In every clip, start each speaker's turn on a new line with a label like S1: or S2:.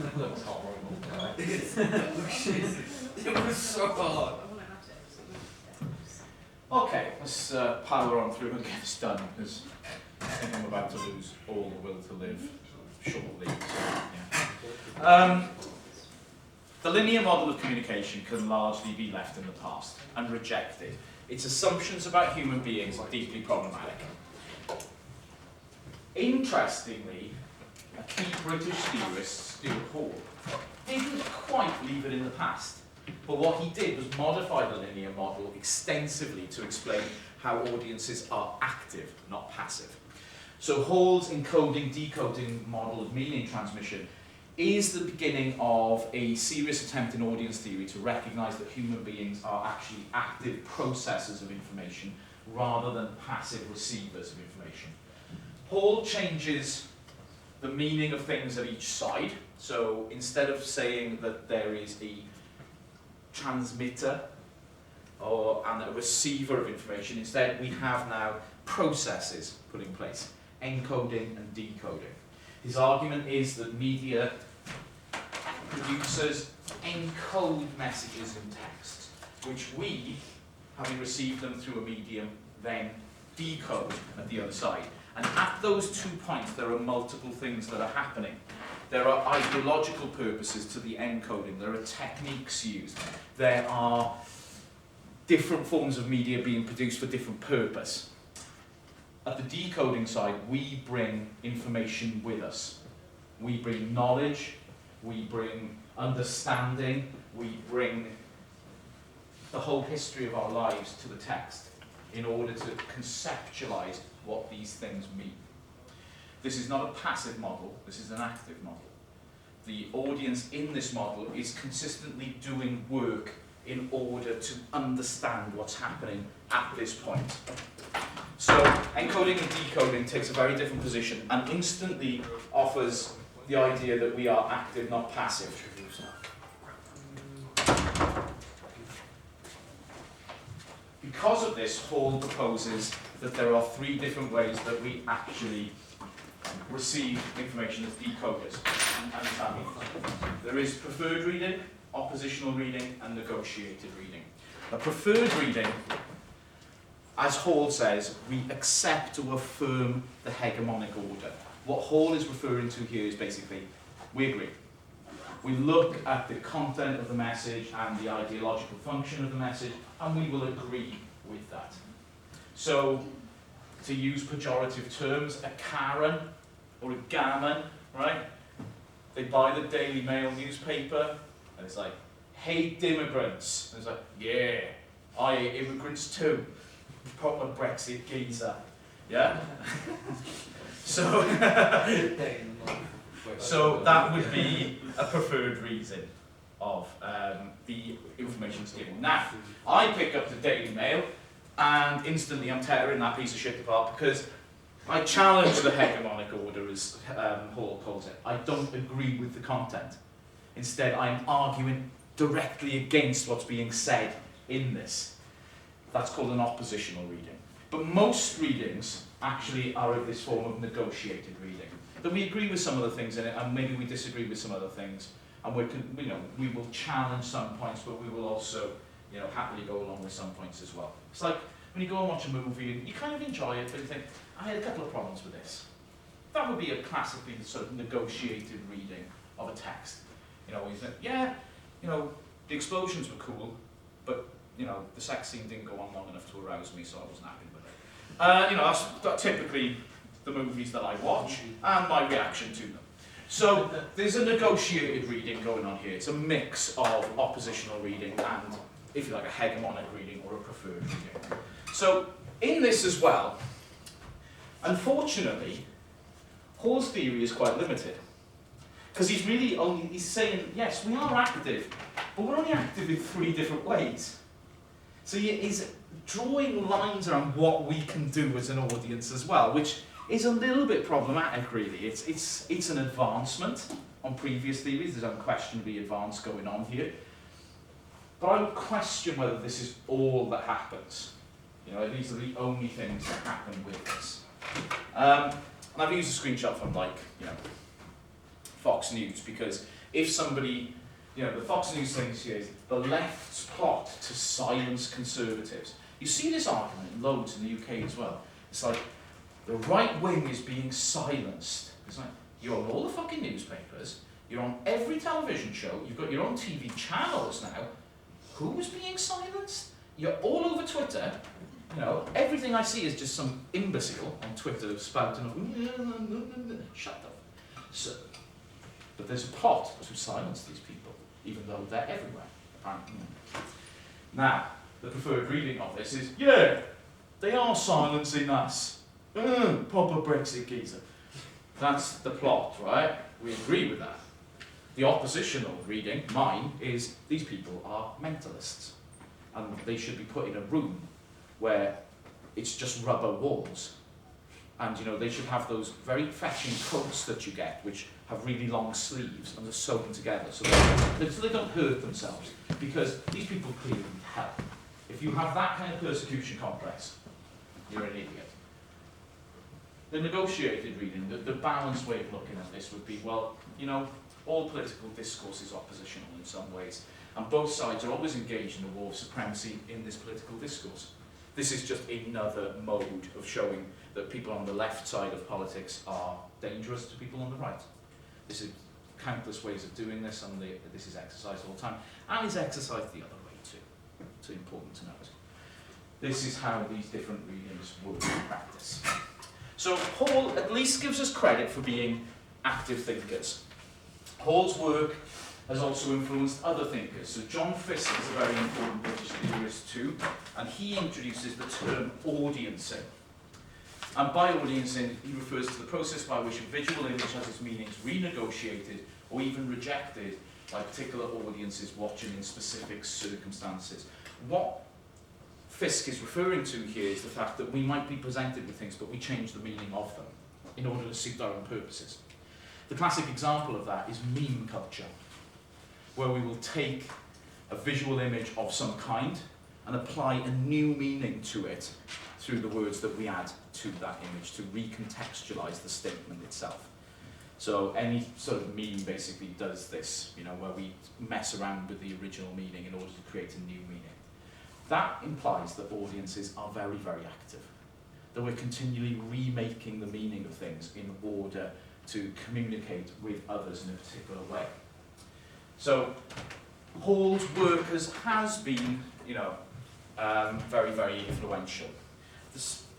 S1: It looks horrible.
S2: It was so hard.
S3: Okay, let's power on through and get this done, because I think I'm about to lose all the will to live shortly. So, yeah. The linear model of communication can largely be left in the past and rejected. Its assumptions about human beings are deeply problematic. Interestingly, a key British theorist, Stuart Hall, didn't quite leave it in the past. But what he did was modify the linear model extensively to explain how audiences are active, not passive. So Hall's encoding-decoding model of meaning transmission is the beginning of a serious attempt in audience theory to recognize that human beings are actually active processors of information rather than passive receivers of information. Hall changes the meaning of things at each side. So instead of saying that there is a transmitter and a receiver of information, instead we have now processes put in place, encoding and decoding. His argument is that media producers encode messages in text, which we, having received them through a medium, then decode at the other side. And at those 2 points, there are multiple things that are happening. There are ideological purposes to the encoding. There are techniques used. There are different forms of media being produced for different purpose. At the decoding side, we bring information with us. We bring knowledge, we bring understanding, we bring the whole history of our lives to the text in order to conceptualize what these things mean. This is not a passive model, this is an active model. The audience in this model is consistently doing work in order to understand what's happening at this point. So encoding and decoding takes a very different position and instantly offers the idea that we are active, not passive. Because of this, Hall proposes that there are 3 different ways that we actually receive information as decoders. There is preferred reading, oppositional reading, and negotiated reading. A preferred reading, as Hall says, we accept or affirm the hegemonic order. What Hall is referring to here is basically, we agree. We look at the content of the message and the ideological function of the message, and we will agree with that. So, to use pejorative terms, a Karen or a gammon, right? They buy the Daily Mail newspaper, and it's like, hate immigrants. And it's like, yeah, I hate immigrants too. Proper Brexit geezer. Yeah? So that would be a preferred reason of the information that's given. Now, I pick up the Daily Mail, and instantly I'm tearing that piece of shit apart because I challenge the hegemonic order, as Hall calls it. I don't agree with the content. Instead, I'm arguing directly against what's being said in this. That's called an oppositional reading. But most readings actually are of this form of negotiated reading. That we agree with some of the things in it, and maybe we disagree with some other things, and we will challenge some points, but we will also, happily go along with some points as well. It's like when you go and watch a movie, and you kind of enjoy it, but you think, I had a couple of problems with this. That would be a classically sort of negotiated reading of a text. You think, yeah, the explosions were cool, but the sex scene didn't go on long enough to arouse me, so I wasn't happy with it. That's typically the movies that I watch and my reaction to them. So there's a negotiated reading going on here. It's a mix of oppositional reading and, if you like, a hegemonic reading or a preferred reading. So in this as well, unfortunately, Hall's theory is quite limited. Because he's saying, yes, we are active, but we're only active in 3 different ways. So he's drawing lines around what we can do as an audience as well, which is a little bit problematic, really. It's an advancement on previous theories. There's unquestionably advance going on here. But I would question whether this is all that happens. These are the only things that happen with this. And I've used a screenshot from Fox News because if somebody, you know, the Fox News thing here is the left's plot to silence conservatives. You see this argument loads in the UK as well. It's like, the right wing is being silenced. It's like, you're on all the fucking newspapers, you're on every television show, you've got your own TV channels now. Who is being silenced? You're all over Twitter. You know, everything I see is just some imbecile on Twitter spouting, shut up. So, but there's a plot to silence these people, even though they're everywhere, apparently. Now, the preferred reading of this is, yeah, they are silencing us. Proper Brexit geezer. That's the plot, right? We agree with that. The oppositional reading, mine, is these people are mentalists. And they should be put in a room where it's just rubber walls. And you know, they should have those very fetching coats that you get, which have really long sleeves and are sewn together so they don't hurt themselves. Because these people clearly need help. If you have that kind of persecution complex, you're an idiot. The negotiated reading, the balanced way of looking at this would be, well, you know, all political discourse is oppositional in some ways, and both sides are always engaged in a war of supremacy in this political discourse. This is just another mode of showing that people on the left side of politics are dangerous to people on the right. This is countless ways of doing this, and this is exercised all the time, and is exercised the other way too. It's important to note. This is how these different readings work in practice. So Hall at least gives us credit for being active thinkers. Hall's work has also influenced other thinkers. So John Fiske is a very important British theorist too, and he introduces the term audiencing. And by audiencing, he refers to the process by which a visual image has its meanings renegotiated or even rejected by particular audiences watching in specific circumstances. What Fiske is referring to here is the fact that we might be presented with things, but we change the meaning of them in order to suit our own purposes. The classic example of that is meme culture, where we will take a visual image of some kind and apply a new meaning to it through the words that we add to that image to recontextualize the statement itself. So any sort of meme basically does this, you know, where we mess around with the original meaning in order to create a new meaning. That implies that audiences are very, very active, that we're continually remaking the meaning of things in order to communicate with others in a particular way. So Hall's work has been, you know, very, very influential.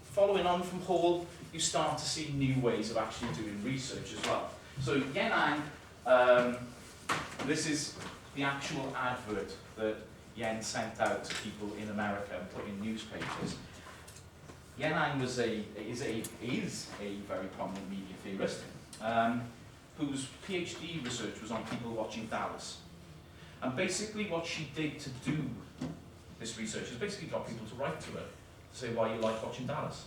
S3: Following on from Hall, you start to see new ways of actually doing research as well. So Yen Ang, this is the actual advert that Yen sent out to people in America and put in newspapers. Yen Ang is a very prominent media theorist whose PhD research was on people watching Dallas. And basically what she did to do this research is basically got people to write to her to say why you like watching Dallas.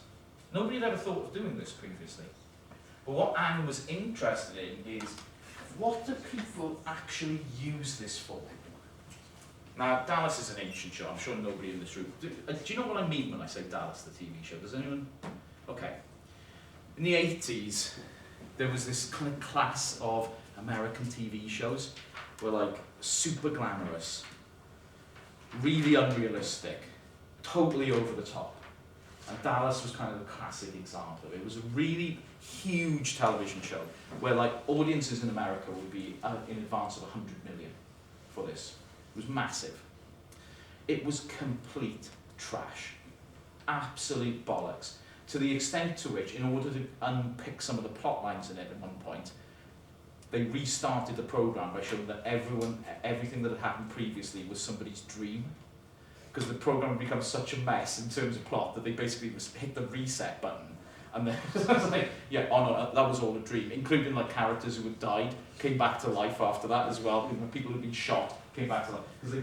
S3: Nobody had ever thought of doing this previously. But what Anne was interested in is, what do people actually use this for? Now, Dallas is an ancient show. I'm sure nobody in this room... Do you know what I mean when I say Dallas, the TV show? Does anyone... Okay. In the 80s, there was this kind of class of American TV shows were like super glamorous, really unrealistic, totally over the top. And Dallas was kind of the classic example. It was a really huge television show where like audiences in America would be in advance of 100 million for this. It was massive. It was complete trash. Absolute bollocks. To the extent to which, in order to unpick some of the plot lines in it at one point, they restarted the program by showing that everything that had happened previously was somebody's dream. Because the program had become such a mess in terms of plot that they basically hit the reset button. And then it was like, yeah, oh no, that was all a dream, including like characters who had died, came back to life after that as well. People who had been shot came back to life. Because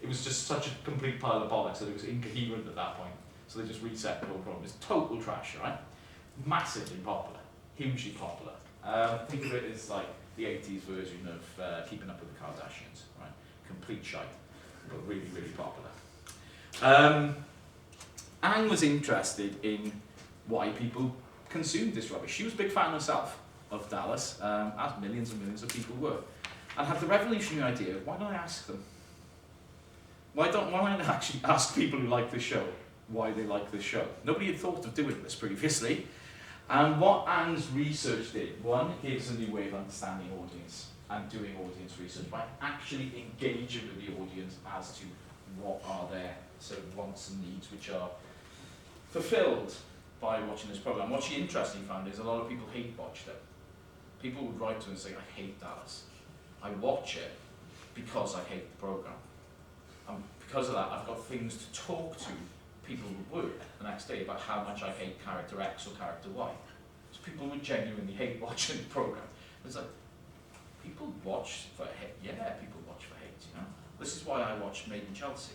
S3: it was just such a complete pile of bollocks that it was incoherent at that point. So they just reset the whole program. It's total trash, right? Massively popular, hugely popular. Think of it as like the 80s version of Keeping Up with the Kardashians, right? Complete shite, but really, really popular. Anne was interested in why people consumed this rubbish. She was a big fan herself of Dallas, as millions and millions of people were. and have the revolutionary idea, why don't I ask them? Why don't I actually ask people who like this show why they like this show? Nobody had thought of doing this previously. And what Anne's research did, one, it gives a new way of understanding audience and doing audience research by actually engaging with the audience as to what are their sort of wants and needs which are fulfilled by watching this program. What she interestingly found is a lot of people hate watched it. People would write to her and say, I hate Dallas. I watch it because I hate the program. And because of that, I've got things to talk to people who work the next day about how much I hate character X or character Y. So people would genuinely hate watching the program. It's like, people watch for hate. Yeah, people watch for hate, you know. This is why I watch Made in Chelsea.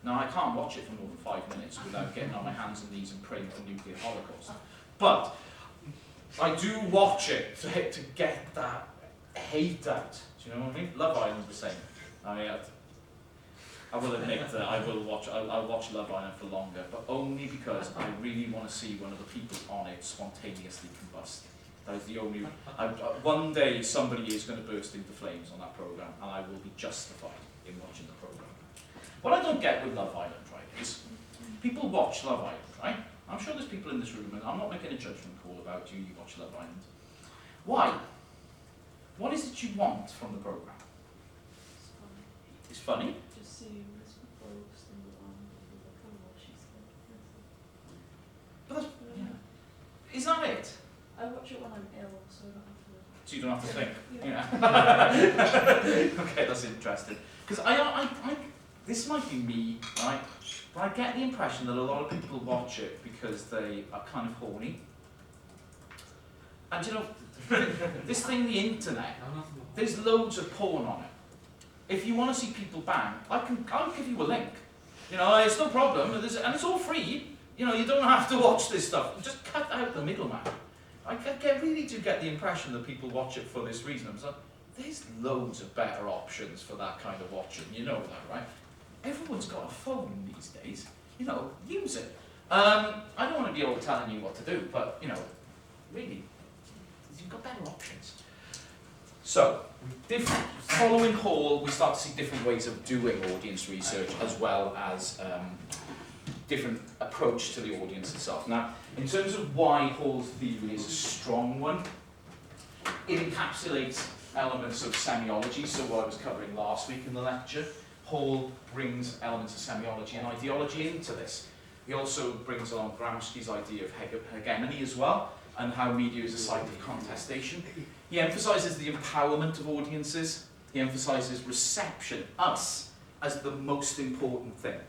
S3: Now, I can't watch it for more than 5 minutes without getting on my hands and knees and praying for nuclear holocaust. But I do watch it to get that hate out. Do you know what I mean? Love Island's the same. I will admit that I'll watch Love Island for longer, but only because I really want to see one of the people on it spontaneously combust. That is the only. One day somebody is going to burst into flames on that program, and I will be justified in watching the program. What I don't get with Love Island, right, is people watch Love Island, right? I'm sure there's people in this room, and I'm not making a judgment call about you watch Love Island. Why? What is it you want from the program? It's funny.
S1: Just seeing this folks and people come watch it.
S3: But that's, yeah. Is that it?
S1: I watch it when I'm ill, so I don't have to.
S3: So you don't have to think.
S1: Yeah.
S3: Okay, that's interesting. Because this might be me, right? But I get the impression that a lot of people watch it because they are kind of horny. And you know, this thing, the internet, there's loads of porn on it. If you want to see people bang, I'll give you a link. You know, it's no problem, and it's all free. You know, you don't have to watch this stuff. Just cut out the middleman. I really do get the impression that people watch it for this reason. So there's loads of better options for that kind of watching. You know that, right? Everyone's got a phone these days. You know, use it. I don't want to be all telling you what to do, but you know, really, you've got better options. So, following Hall, we start to see different ways of doing audience research as well as different approach to the audience itself. Now, in terms of why Hall's theory is a strong one, it encapsulates elements of semiology, so what I was covering last week in the lecture. Hall brings elements of semiology and ideology into this. He also brings along Gramsci's idea of hegemony as well, and how media is a site of contestation. He emphasises the empowerment of audiences. He emphasises reception, us, as the most important thing.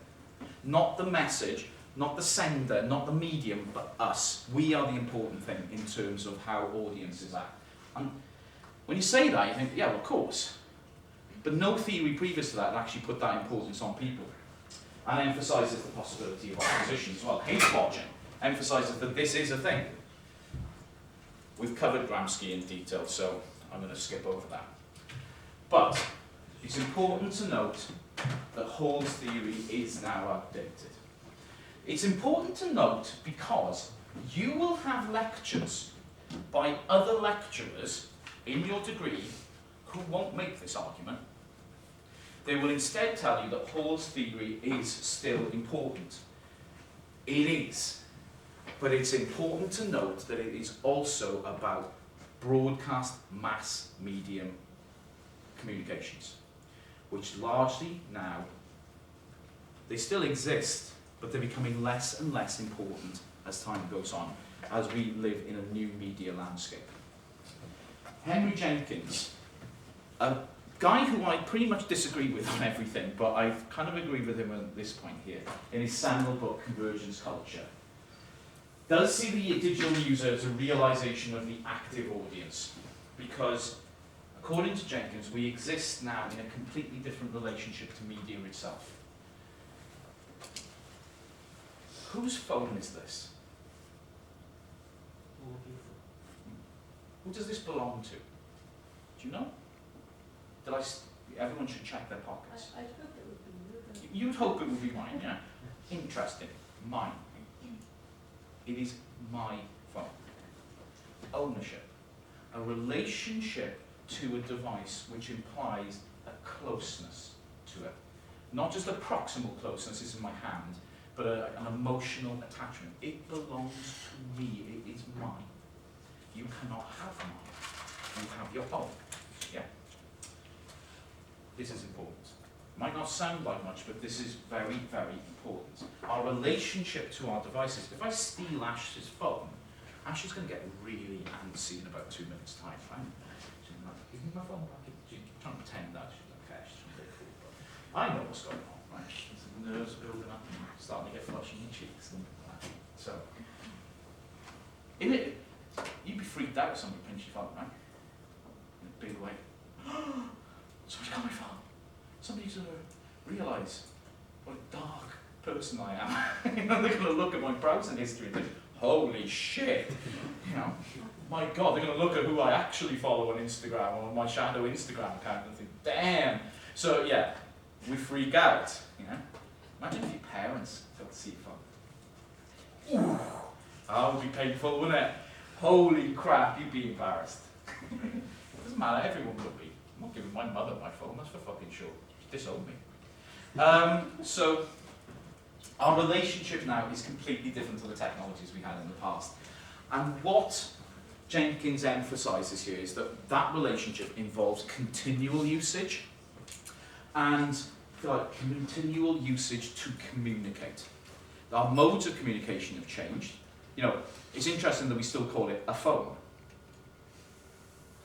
S3: Not the message, not the sender, not the medium, but us. We are the important thing in terms of how audiences act. And when you say that, you think, yeah, well, of course. But no theory previous to that actually put that importance on people. And emphasises the possibility of opposition as well. Hate watching emphasises that this is a thing. We've covered Gramsci in detail, so I'm going to skip over that. But it's important to note that Hall's theory is now outdated. It's important to note because you will have lectures by other lecturers in your degree who won't make this argument. They will instead tell you that Hall's theory is still important. It is. But it's important to note that it is also about broadcast mass medium communications, which largely now, they still exist, but they're becoming less and less important as time goes on, as we live in a new media landscape. Henry Jenkins, a guy who I pretty much disagree with on everything, but I kind of agree with him at this point here, in his seminal book, Convergence Culture, does see the digital user as a realization of the active audience, because according to Jenkins, we exist now in a completely different relationship to media itself. Whose phone is this? Who does this belong to? Do you know? Everyone should check their pockets.
S1: I'd hope it would be you.
S3: You'd hope it would be mine, yeah. Interesting. Mine. It is my phone. Ownership. A relationship to a device which implies a closeness to it. Not just a proximal closeness, it's in my hand, but an emotional attachment. It belongs to me, it is mine. You cannot have mine, you have your own. Yeah. This is important. Might not sound like much, but this is very, very important. Our relationship to our devices. If I steal Ash's phone, Ash is going to get really antsy in about 2 minutes' time, right? She's like, give me my phone back. She's trying to pretend that she's okay, she's trying to be cool. But I know what's going on, right? The nerves are building up, and starting to get flush in your cheeks. And that. So, in it, you'd be freaked out if somebody pinched your phone, right? In a big way. Somebody's got my phone. Somebody's going to realise what a dark person I am. You know, they're going to look at my browsing history and think, holy shit. You know, my God, they're going to look at who I actually follow on Instagram or my shadow Instagram account and think, damn. So yeah, we freak out, you know. Imagine if your parents got to see your phone. Ooh, that would be painful, wouldn't it? Holy crap, you'd be embarrassed. It doesn't matter, everyone would be. I'm not giving my mother my phone, that's for fucking sure. She disowned me. So, our relationship now is completely different to the technologies we had in the past. And what Jenkins emphasises here is that that relationship involves continual usage and continual usage to communicate. Our modes of communication have changed. You know, it's interesting that we still call it a phone.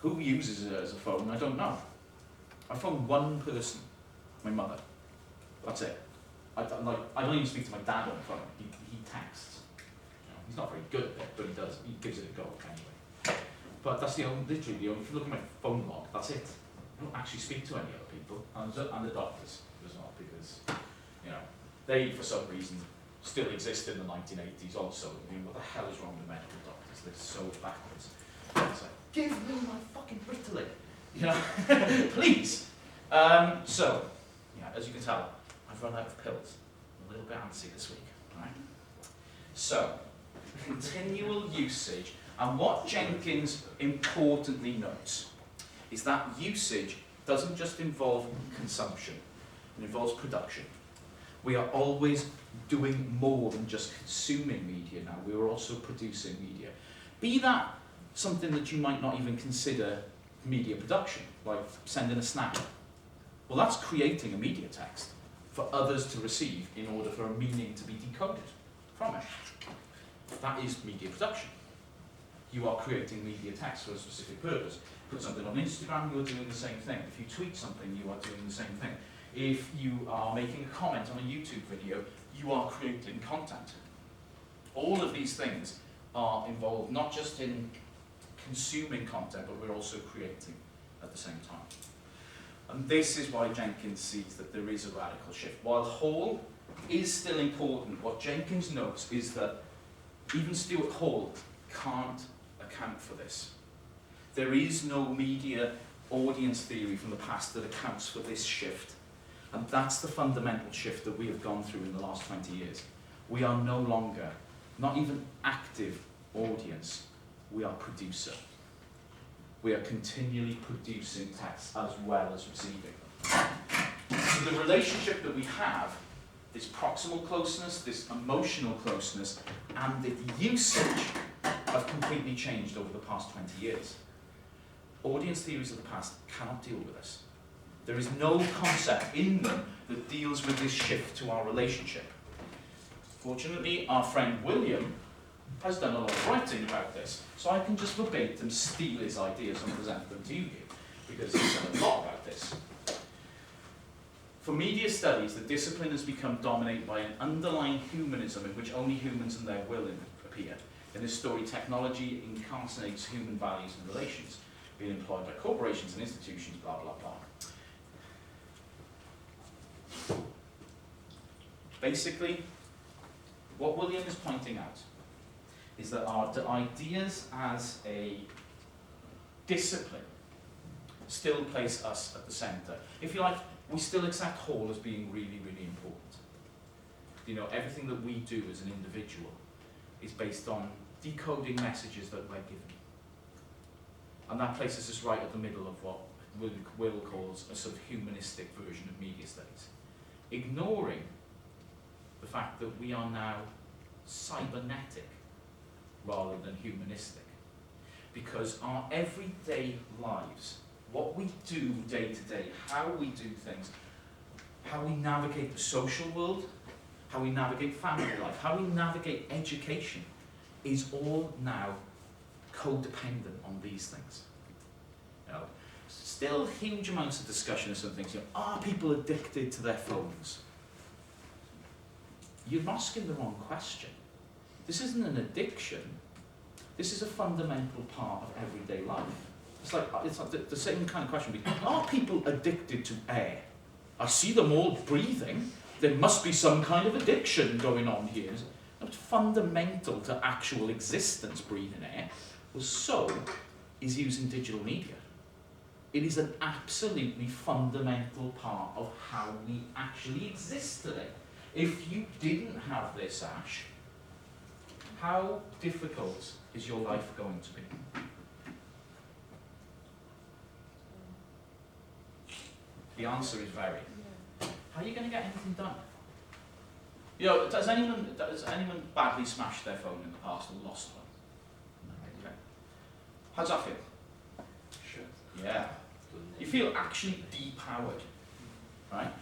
S3: Who uses it as a phone? I don't know. I phone one person, my mother. That's it. I don't even speak to my dad on the phone. He texts. You know, he's not very good at it, but he does. He gives it a go anyway. But that's literally the only. If you look at my phone log, that's it. I don't actually speak to any other people, and the doctors as well, because you know they for some reason still exist in the 1980s. Also, I mean, what the hell is wrong with medical doctors? They're so backwards. It's like, give me my fucking Ritalin, you know, please. So, yeah, as you can tell, I've run out of pills. I'm a little bit antsy this week, right? So, continual usage, and what Jenkins importantly notes is that usage doesn't just involve consumption, it involves production. We are always doing more than just consuming media now, we are also producing media. Be that something that you might not even consider media production, like sending a snap. Well, that's creating a media text for others to receive in order for a meaning to be decoded from it. That is media production. You are creating media text for a specific purpose. Put something on Instagram, you are doing the same thing. If you tweet something, you are doing the same thing. If you are making a comment on a YouTube video, you are creating content. All of these things are involved not just in consuming content, but we're also creating at the same time. And this is why Jenkins sees that there is a radical shift. While Hall is still important, what Jenkins notes is that even Stuart Hall can't account for this. There is no media audience theory from the past that accounts for this shift. And that's the fundamental shift that we have gone through in the last 20 years. We are no longer, not even active audience, we are producer. We are continually producing texts as well as receiving them. So the relationship that we have, this proximal closeness, this emotional closeness, and the usage have completely changed over the past 20 years. Audience theories of the past cannot deal with this. There is no concept in them that deals with this shift to our relationship. Fortunately, our friend William has done a lot of writing about this, so I can just verbatim steal his ideas and present them to you, because he's done a lot about this. For media studies, the discipline has become dominated by an underlying humanism in which only humans and their will appear. In this story, technology incarnates human values and relations, being employed by corporations and institutions, blah, blah, blah. Basically, what William is pointing out is that our ideas as a discipline still place us at the centre. If you like, we still accept Hall as being really, really important. You know, everything that we do as an individual is based on decoding messages that we're given. And that places us right at the middle of what Will calls a sort of humanistic version of media studies, ignoring the fact that we are now cybernetic rather than humanistic. Because our everyday lives, what we do day to day, how we do things, how we navigate the social world, how we navigate family life, how we navigate education, is all now codependent on these things. You know, still huge amounts of discussion of some things. You know, are people addicted to their phones? You're asking the wrong question. This isn't an addiction. This is a fundamental part of everyday life. It's like the same kind of question. Are people addicted to air? I see them all breathing. There must be some kind of addiction going on here. It's fundamental to actual existence, breathing air. Well, so is using digital media. It is an absolutely fundamental part of how we actually exist today. If you didn't have this, Ash, how difficult is your life going to be? The answer is very. How are you going to get anything done? You know, does anyone badly smash their phone in the past or lost one? No. Okay. How's that feel?
S2: Sure.
S3: Yeah. You feel actually depowered, right?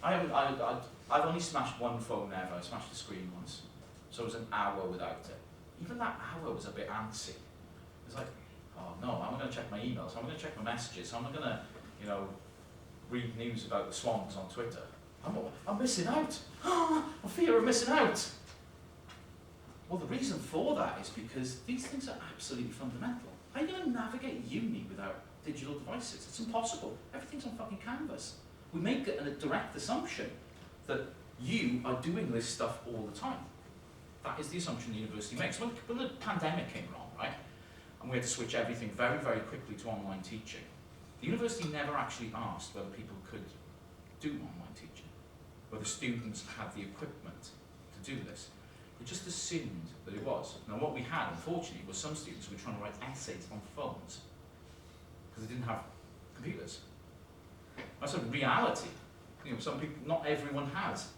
S3: I've only smashed one phone ever. I smashed the screen once, so it was an hour without it. Even that hour was a bit antsy. It was like, oh no, I'm going to check my emails. I'm going to check my messages. I'm going to, you know, read news about the swans on Twitter. I'm missing out. I fear I'm missing out. Well, the reason for that is because these things are absolutely fundamental. How are you going to navigate uni without digital devices? It's impossible. Everything's on fucking canvas. We make a direct assumption that you are doing this stuff all the time. That is the assumption the university makes. When the pandemic came along, right, and we had to switch everything very, very quickly to online teaching, the university never actually asked whether people could do online teaching, whether students had the equipment to do this. They just assumed that it was. Now what we had, unfortunately, was some students who were trying to write essays on phones because they didn't have computers. That's a reality. You know, some people, not everyone has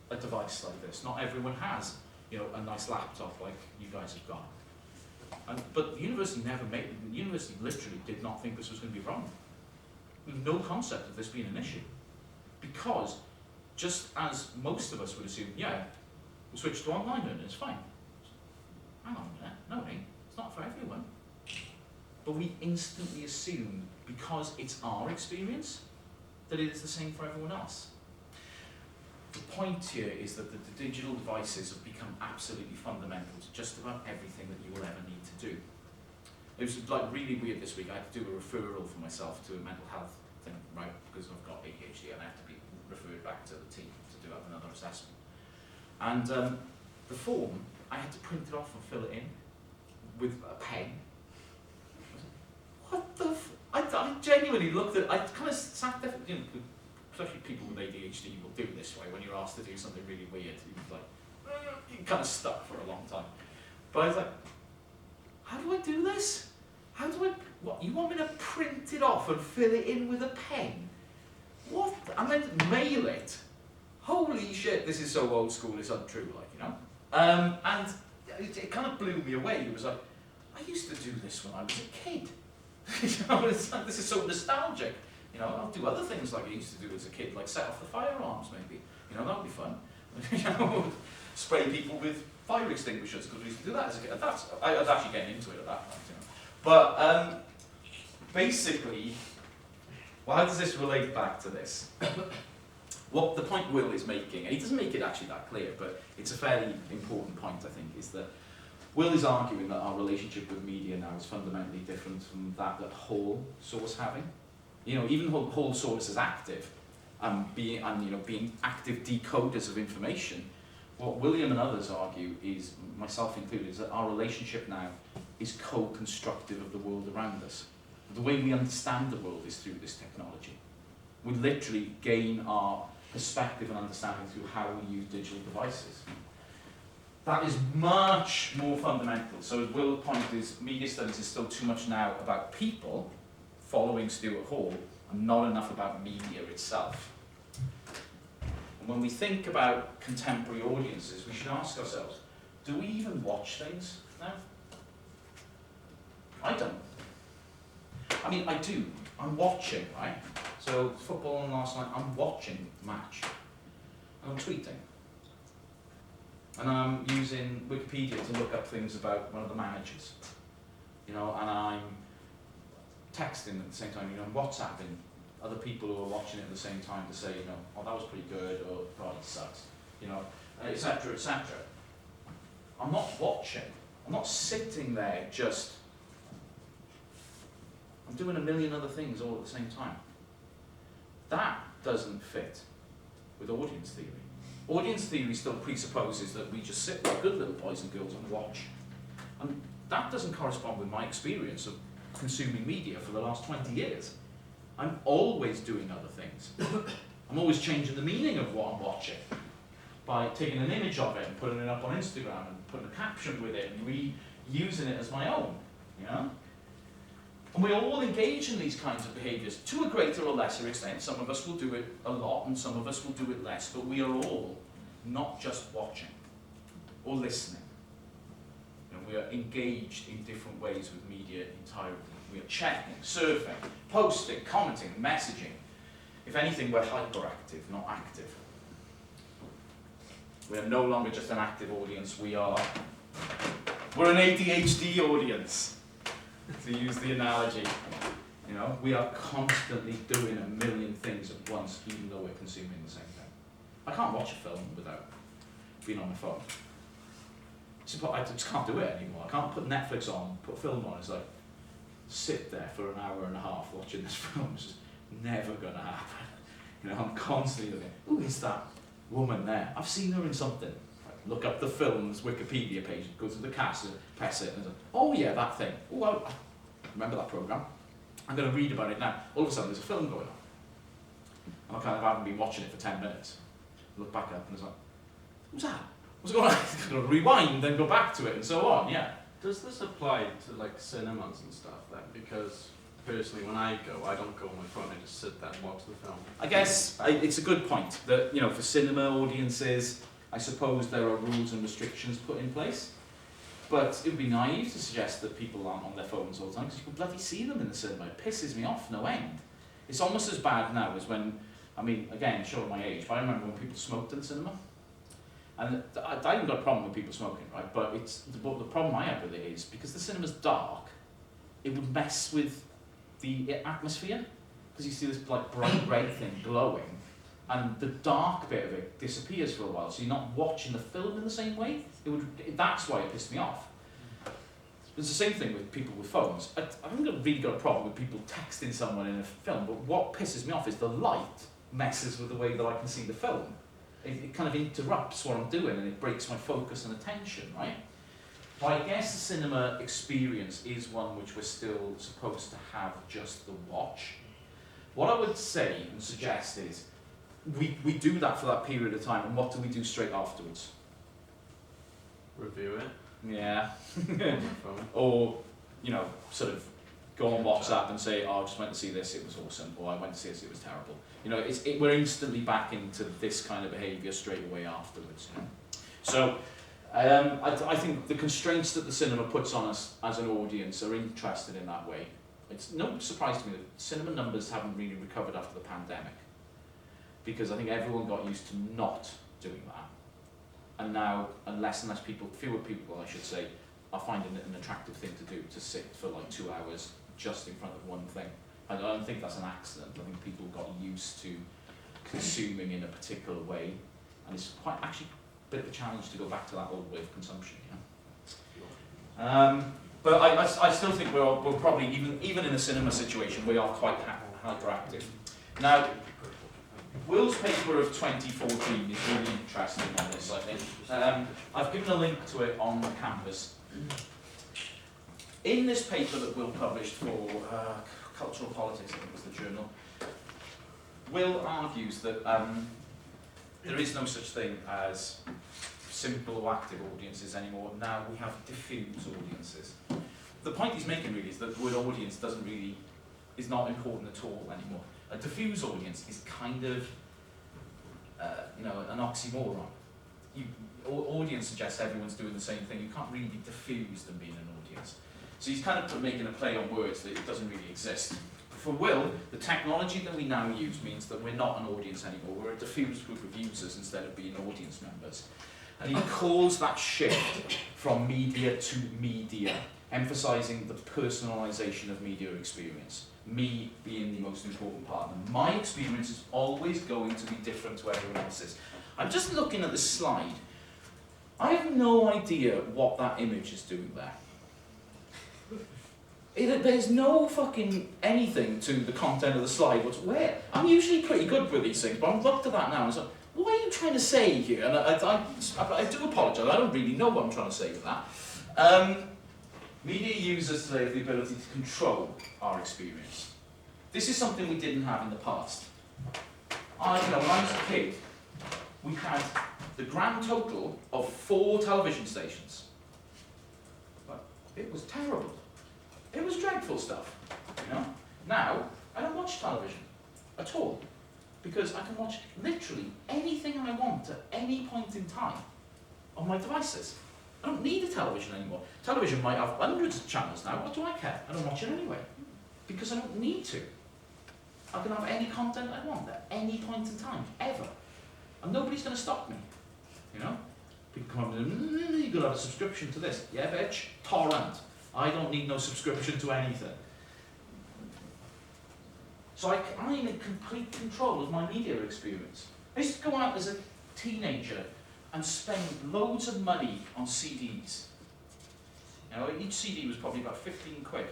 S3: a device like this. Not everyone has, you know, a nice laptop like you guys have got. But the university the university literally did not think this was going to be a problem. There was no concept of this being an issue. Because just as most of us would assume, yeah, we'll switch to online learning, it's fine. Hang on a minute, no, it's not for everyone. But we instantly assume, because it's our experience, that it is the same for everyone else. The point here is that the digital devices have become absolutely fundamental to just about everything that you will ever need to do. It was like really weird this week. I had to do a referral for myself to a mental health thing, right? Because I've got ADHD and I have to be referred back to the team to do another assessment. And the form, I had to print it off and fill it in with a pen. What the I genuinely looked at, I kind of sat there, you know, especially people with ADHD will do this way when you're asked to do something really weird. You're like, you're kind of stuck for a long time. But I was like, how do I do this? How do I, what, you want me to print it off and fill it in with a pen? What? I meant mail it. Holy shit, this is so old school, it's untrue, like, you know? And it kind of blew me away. It was like, I used to do this when I was a kid. You know, it's like, this is so nostalgic. You know, I'll do other things like I used to do as a kid, like set off the firearms maybe. You know, that would be fun. You know, spray people with fire extinguishers, because we used to do that as a kid. I was actually getting into it at that point, you know. But basically, well, how does this relate back to this? What the point Will is making, and he doesn't make it actually that clear, but it's a fairly important point, I think, is that Will is arguing that our relationship with media now is fundamentally different from that Hall saw us having. You know, even Hall saw us as active, being active decoders of information. What William and others argue is, myself included, is that our relationship now is co-constructive of the world around us. The way we understand the world is through this technology. We literally gain our perspective and understanding through how we use digital devices. that is much more fundamental. So as Will's point is, media studies is still too much now about people following Stuart Hall and not enough about media itself. And when we think about contemporary audiences, we should ask ourselves, do we even watch things now? I don't. I mean, I do. I'm watching, right? So football on last night, I'm watching the match. And I'm tweeting. And I'm using Wikipedia to look up things about one of the managers. You know, and I'm texting at the same time, you know, I'm WhatsApping other people who are watching it at the same time to say, you know, oh, that was pretty good, or God, it sucks, you know, etc., etc. I'm not watching. I'm not sitting there just. I'm doing a million other things all at the same time. That doesn't fit with audience theory. Audience theory still presupposes that we just sit like good little boys and girls and watch. And that doesn't correspond with my experience of consuming media for the last 20 years. I'm always doing other things. I'm always changing the meaning of what I'm watching by taking an image of it and putting it up on Instagram and putting a caption with it and reusing it as my own, you know? And we all engage in these kinds of behaviours to a greater or lesser extent. Some of us will do it a lot and some of us will do it less, but we are all not just watching or listening. You know, we are engaged in different ways with media entirely. We are checking, surfing, posting, commenting, messaging. If anything, we're hyperactive, not active. We are no longer just an active audience, we're an ADHD audience. To use the analogy, you know, we are constantly doing a million things at once, even though we're consuming the same thing. I can't watch a film without being on my phone. I just can't do it anymore. I can't put Netflix on, put a film on. It's like, sit there for an hour and a half watching this film. It's just never going to happen. You know, I'm constantly looking, ooh, is that woman there? I've seen her in something. Look up the film's Wikipedia page, go to the cast, press it, and say, oh yeah, that thing. Oh, I remember that programme. I'm going to read about it now. All of a sudden, there's a film going on. And I kind of haven't been watching it for 10 minutes. I look back up and it's like, who's that? What's going on? I've got to rewind, then go back to it, and so on, yeah.
S2: Does this apply to like cinemas and stuff then? Because personally, when I go, I don't go on my phone, I just sit there and watch the film.
S3: I guess it's a good point that, you know, for cinema audiences, I suppose there are rules and restrictions put in place, but it would be naive to suggest that people aren't on their phones all the time, because you can bloody see them in the cinema. It pisses me off no end. It's almost as bad now as when, I mean, again, showing my age, but I remember when people smoked in the cinema. And I haven't got a problem with people smoking, right? But the problem I have with it is, because the cinema's dark, it would mess with the atmosphere, because you see this like bright red thing glowing, and the dark bit of it disappears for a while, so you're not watching the film in the same way. That's why it pissed me off. It's the same thing with people with phones. I haven't really got a problem with people texting someone in a film, but what pisses me off is the light messes with the way that I can see the film. It kind of interrupts what I'm doing and it breaks my focus and attention, right? But I guess the cinema experience is one which we're still supposed to have just the watch. What I would say and suggest is, we do that for that period of time, and what do we do straight afterwards?
S2: Review it.
S3: Yeah. Or, you know, sort of go on WhatsApp and say, oh, I just went to see this, it was awesome, or I went to see this, it was terrible. You know, we're instantly back into this kind of behaviour straight away afterwards. You know? So, I think the constraints that the cinema puts on us as an audience are interested in that way. It's no surprise to me that cinema numbers haven't really recovered after the pandemic, because I think everyone got used to not doing that. And now, less and less people, fewer people I should say, are finding it an attractive thing to do, to sit for like 2 hours just in front of one thing. I don't think that's an accident. I think people got used to consuming in a particular way, and it's quite actually a bit of a challenge to go back to that old way of consumption. You know? But I still think we're probably, even in a cinema situation, we are quite hyperactive. Now, Will's paper of 2014 is really interesting on this, I think. I've given a link to it on the campus. In this paper that Will published for Cultural Politics, I think was the journal, Will argues that there is no such thing as simple or active audiences anymore. Now we have diffuse audiences. The point he's making really is that the word audience is not important at all anymore. A diffuse audience is kind of, an oxymoron. Audience suggests everyone's doing the same thing. You can't really be diffused and being an audience. So he's kind of making a play on words that it doesn't really exist. For Will, the technology that we now use means that we're not an audience anymore. We're a diffused group of users instead of being audience members. And he calls that shift from media to media, emphasizing the personalization of media experience. Me being the most important part. And my experience is always going to be different to everyone else's. I'm just looking at this slide. I have no idea what that image is doing there. There's no fucking anything to the content of the slide whatsoever. I'm usually pretty good with these things, but I've looked at that now and it's like, what are you trying to say here? And I do apologise, I don't really know what I'm trying to say with that. Media users today have the ability to control our experience. This is something we didn't have in the past. When I was a kid, we had the grand total of 4 television stations. But it was terrible. It was dreadful stuff, Now, I don't watch television at all, because I can watch literally anything I want at any point in time on my devices. I don't need a television anymore. Television might have hundreds of channels now, what do I care? I don't watch it anyway, because I don't need to. I can have any content I want at any point in time, ever. And nobody's going to stop me, People come up and you've got to have a subscription to this. Yeah, bitch, torrent. I don't need no subscription to anything. So I'm in complete control of my media experience. I used to go out as a teenager and spend loads of money on CDs. Each CD was probably about 15 quid.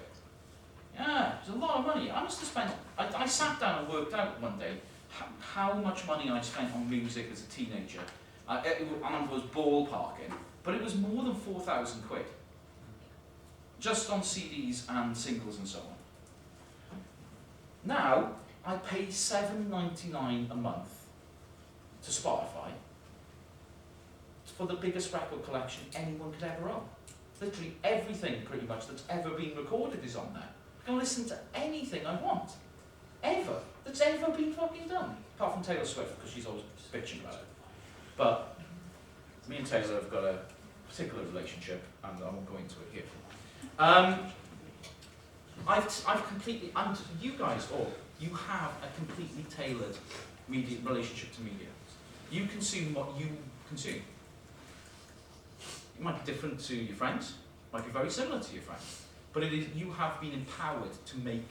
S3: Yeah, it was a lot of money. I must have spent, I sat down and worked out one day how much money I spent on music as a teenager. And I was ballparking, but it was more than 4,000 quid. Just on CDs and singles and so on. Now, I pay $7.99 a month to Spotify for the biggest record collection anyone could ever own. Literally everything, pretty much, that's ever been recorded is on there. I can listen to anything I want, ever, that's ever been fucking done. Apart from Taylor Swift, because she's always bitching about it. But me and Taylor have got a particular relationship, and I won't go into it here. I've completely, and you guys all, you have a completely tailored media relationship to media. You consume what you consume. It might be different to your friends, might be very similar to your friends, but it is, you have been empowered to make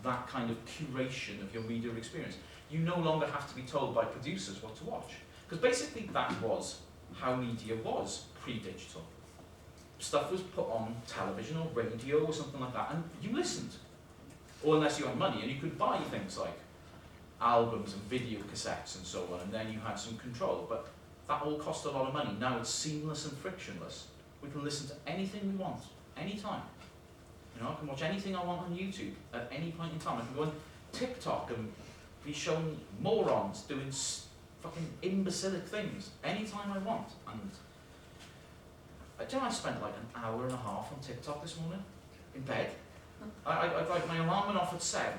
S3: that kind of curation of your media experience. You no longer have to be told by producers what to watch, because basically that was how media was pre-digital. Stuff was put on television or radio or something like that, and you listened. Or unless you had money, and you could buy things like albums and video cassettes and so on, and then you had some control. But that all cost a lot of money. Now it's seamless and frictionless. We can listen to anything we want, anytime. I can watch anything I want on YouTube at any point in time. I can go on TikTok and be shown morons doing fucking imbecilic things anytime I want. And I spent like an hour and a half on TikTok this morning, in bed. I my alarm went off at 7,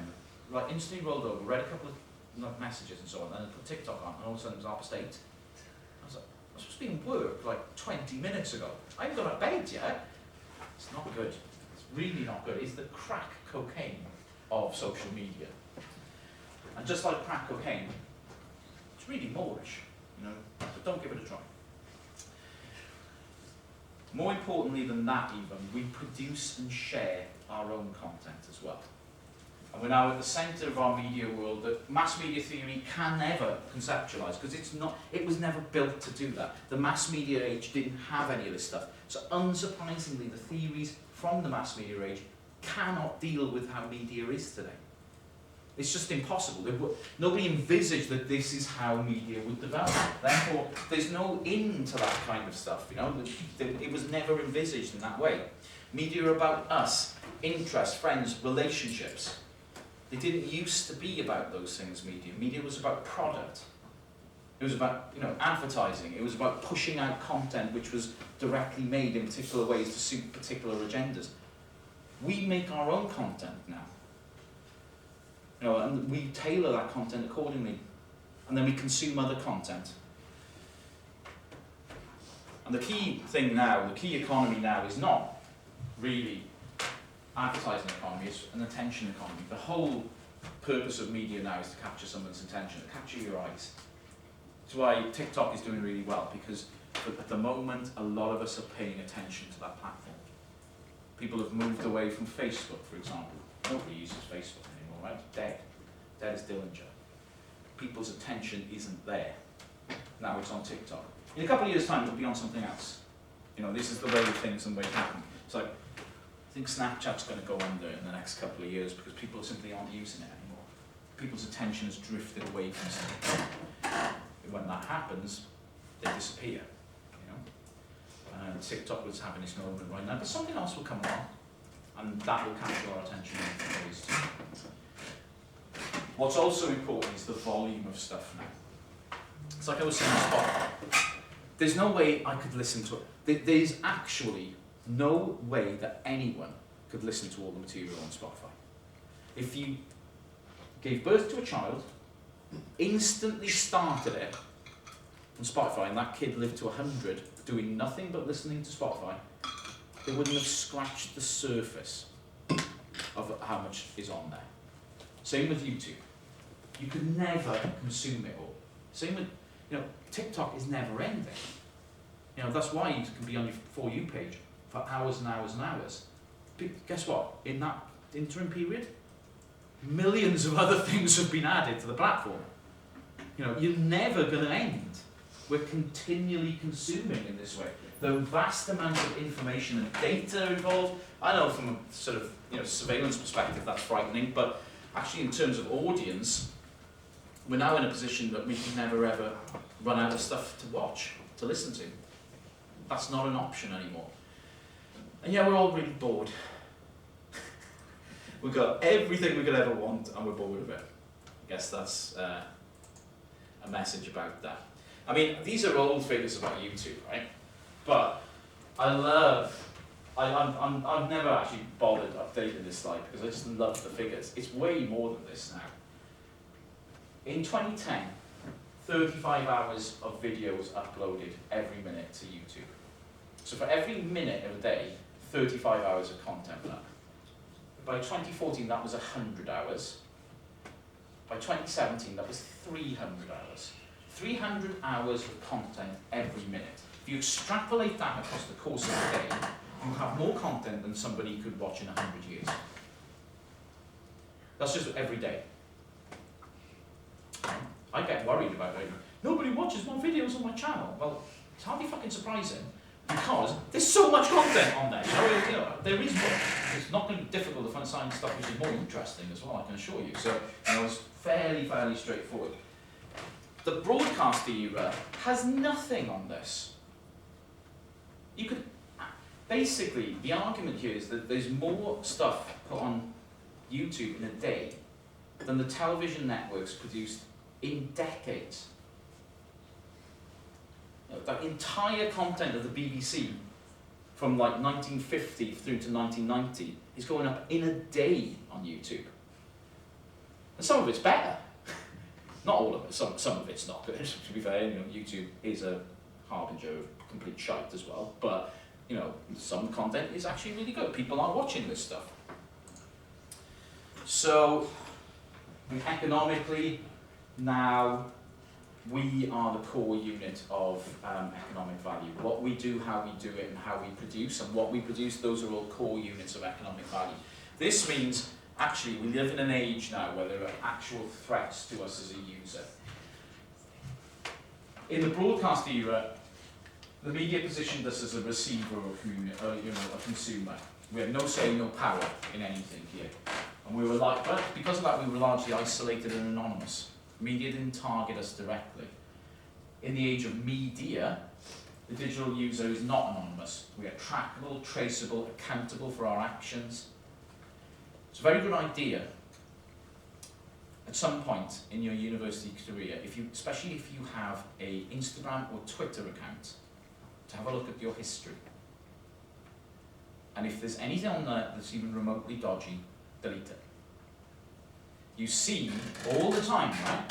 S3: instantly rolled over, read a couple of messages and so on, and then put TikTok on, and all of a sudden it was 8:30. I was like, I was supposed to be in work like 20 minutes ago. I haven't got out of bed yet. It's not good. It's really not good. It's the crack cocaine of social media. And just like crack cocaine, it's really moreish, but don't give it a try. More importantly than that even, we produce and share our own content as well. And we're now at the centre of our media world that mass media theory can never conceptualise, because it was never built to do that. The mass media age didn't have any of this stuff. So unsurprisingly, the theories from the mass media age cannot deal with how media is today. It's just impossible. Nobody envisaged that this is how media would develop. Therefore, there's no end to that kind of stuff, It was never envisaged in that way. Media are about us, interests, friends, relationships. They didn't used to be about those things, media. Media was about product. It was about, advertising. It was about pushing out content which was directly made in particular ways to suit particular agendas. We make our own content now. And we tailor that content accordingly. And then we consume other content. And the key thing now, the key economy now is not really advertising economy, it's an attention economy. The whole purpose of media now is to capture someone's attention, to capture your eyes. That's why TikTok is doing really well, because at the moment, a lot of us are paying attention to that platform. People have moved away from Facebook, for example. Nobody uses Facebook anymore, right? Dead. Dead as Dillinger. People's attention isn't there. Now it's on TikTok. In a couple of years' time, it'll be on something else. This is the way things and the way it happen. It's like, I think Snapchat's going to go under in the next couple of years because people simply aren't using it anymore. People's attention has drifted away from something. When that happens, they disappear. And TikTok was having its moment right now, but something else will come along, and that will capture our attention in different ways too. What's also important is the volume of stuff now. It's like I was saying on Spotify. There's no way I could listen to it. There's actually no way that anyone could listen to all the material on Spotify. If you gave birth to a child, instantly started it on Spotify, and that kid lived to 100 doing nothing but listening to Spotify, they wouldn't have scratched the surface of how much is on there. Same with YouTube. You could never consume it all. Same with, TikTok is never ending. That's why you can be on your For You page for hours and hours and hours. But guess what? In that interim period, millions of other things have been added to the platform. You're never going to end. We're continually consuming in this way. The vast amount of information and data involved, I know from a sort of surveillance perspective that's frightening, but actually in terms of audience, we're now in a position that we can never ever run out of stuff to watch, to listen to. That's not an option anymore. And we're all really bored. We've got everything we could ever want and we're bored of it. I guess that's a message about that. I mean, these are old figures about YouTube, right? But I've never actually bothered updating this slide because I just love the figures. It's way more than this now. In 2010, 35 hours of videos uploaded every minute to YouTube. So for every minute of a day, 35 hours of content went up. By 2014, that was 100 hours. By 2017, that was 300 hours. 300 hours of content every minute. If you extrapolate that across the course of a day, you have more content than somebody could watch in 100 years. That's just every day. I get worried about it. Nobody watches my videos on my channel. Well, it's hardly fucking surprising because there's so much content on there. There is more. It's not going to be difficult to find stuff which is more interesting as well, I can assure you. So it's fairly straightforward. The broadcast era has nothing on this. You could, basically, the argument here is that there's more stuff put on YouTube in a day than the television networks produced in decades. The entire content of the BBC from like 1950 through to 1990 is going up in a day on YouTube. And some of it's better. Not all of it, some of it's not good, to be fair. YouTube is a harbinger of complete shite as well, but some content is actually really good. People are watching this stuff. So, economically, now we are the core unit of economic value. What we do, how we do it, and how we produce, and what we produce, those are all core units of economic value. This means, actually, we live in an age now where there are actual threats to us as a user. In the broadcast era, the media positioned us as a receiver or a consumer. We had no say, no power in anything here. And we were but because of that, we were largely isolated and anonymous. Media didn't target us directly. In the age of media, the digital user is not anonymous. We are trackable, traceable, accountable for our actions. It's a very good idea at some point in your university career, especially if you have a Instagram or Twitter account, to have a look at your history. And if there's anything on there that's even remotely dodgy, delete it. You see all the time, right?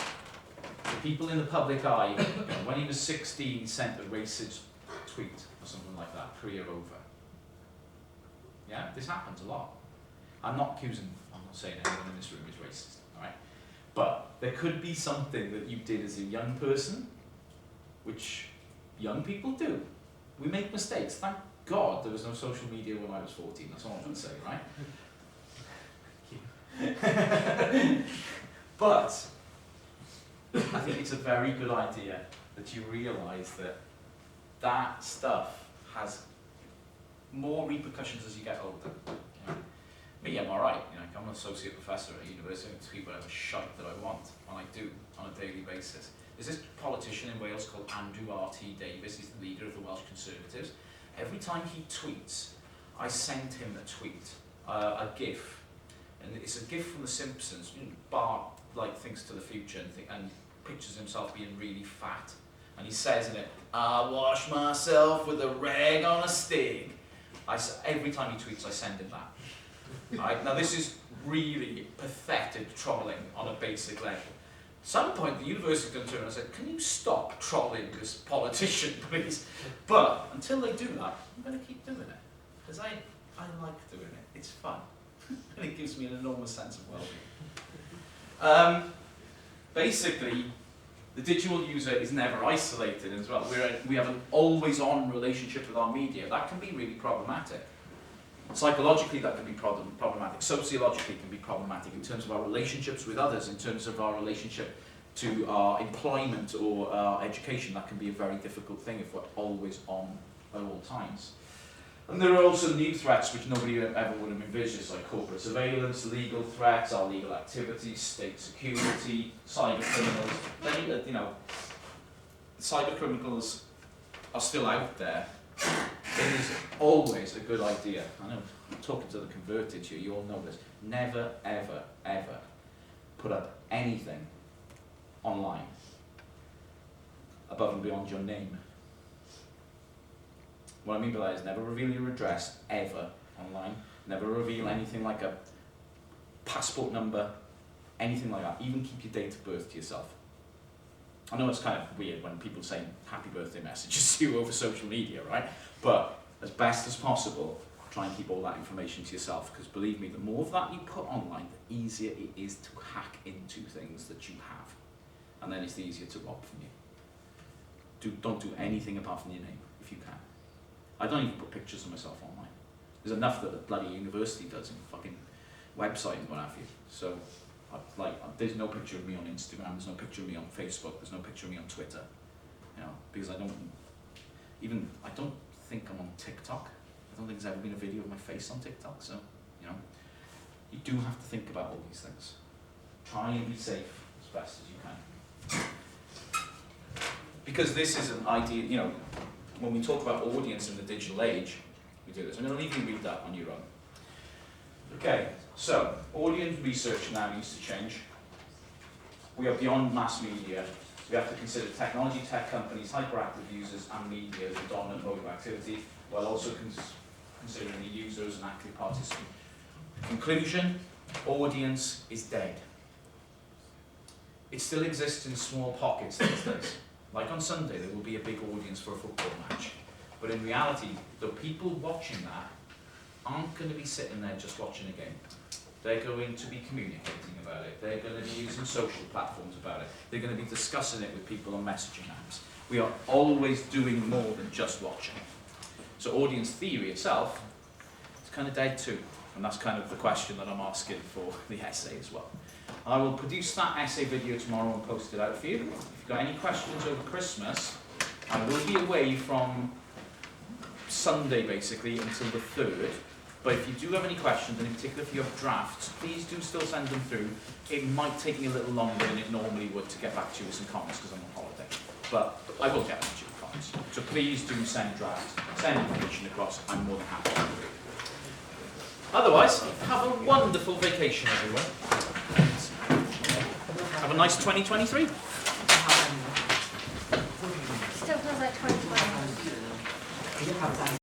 S3: The people in the public eye, you know, when he was 16, he sent a racist tweet or something like that, career over. Yeah, this happens a lot. I'm not saying anyone in this room is racist, alright? But there could be something that you did as a young person, which young people do. We make mistakes. Thank God there was no social media when I was 14, that's all I'm going to say, right? But I think it's a very good idea that you realise that that stuff has more repercussions as you get older. You know? Me, I'm alright, you know, I'm an associate professor at a university, I can tweet whatever shite that I want, and I do on a daily basis. There's this politician in Wales called Andrew R.T. Davies, he's the leader of the Welsh Conservatives. Every time he tweets, I send him a tweet, a GIF, and it's a GIF from The Simpsons. You know, Bart like thinks to the future and pictures himself being really fat, and he says in it, "I wash myself with a rag on a stick." Every time he tweets, I send him that. Right? Now this is really pathetic trolling on a basic level. At some point, the university is going to turn around and say, "Can you stop trolling this politician, please?" But until they do that, I'm going to keep doing it. Because I like doing it. It's fun. And it gives me an enormous sense of well-being. Basically, the digital user is never isolated as well. We have an always-on relationship with our media. That can be really problematic. Psychologically, that can be problematic. Sociologically, it can be problematic in terms of our relationships with others, in terms of our relationship to our employment or our education. That can be a very difficult thing if we're always on at all times. And there are also new threats which nobody ever would have envisaged, like corporate surveillance, legal threats, our legal activities, state security, cyber criminals. You know, cyber criminals are still out there. It is always a good idea. I know, I'm talking to the converted here, you all know this. Never, ever, ever put up anything online above and beyond your name. What I mean by that is never reveal your address, ever, online. Never reveal anything like a passport number, anything like that. Even keep your date of birth to yourself. I know it's kind of weird when people say happy birthday messages to you over social media, right? But as best as possible, try and keep all that information to yourself, because believe me, the more of that you put online, the easier it is to hack into things that you have. And then it's the easier to rob from you. Don't do anything apart from your name, if you can. I don't even put pictures of myself online. There's enough that the bloody university does in fucking website and what have you. So, there's no picture of me on Instagram, there's no picture of me on Facebook, there's no picture of me on Twitter. You know, because I don't think I'm on TikTok. I don't think there's ever been a video of my face on TikTok, so, you know, you do have to think about all these things. Try and be safe as best as you can. Because this is an idea, you know, when we talk about audience in the digital age, we do this. I'm going to leave you read that on your own. Okay, so audience research now needs to change. We are beyond mass media. We have to consider technology, tech companies, hyperactive users, and media as a dominant mode of activity, while also considering the user as an active participant. Conclusion, audience is dead. It still exists in small pockets these days. Like on Sunday, there will be a big audience for a football match. But in reality, the people watching that aren't going to be sitting there just watching a game. They're going to be communicating about it. They're going to be using social platforms about it. They're going to be discussing it with people on messaging apps. We are always doing more than just watching. So audience theory itself is kind of dead too. And that's kind of the question that I'm asking for the essay as well. I will produce that essay video tomorrow and post it out for you. If you've got any questions over Christmas, I will be away from Sunday basically until the 3rd. But if you do have any questions, and in particular if you have drafts, please do still send them through. It might take me a little longer than it normally would to get back to you with some comments because I'm on holiday. But I will get back to you with comments. So please do send drafts, send information across. I'm more than happy to do it. Otherwise, have a wonderful vacation, everyone. a nice 2023.
S1: Still feels like 2020.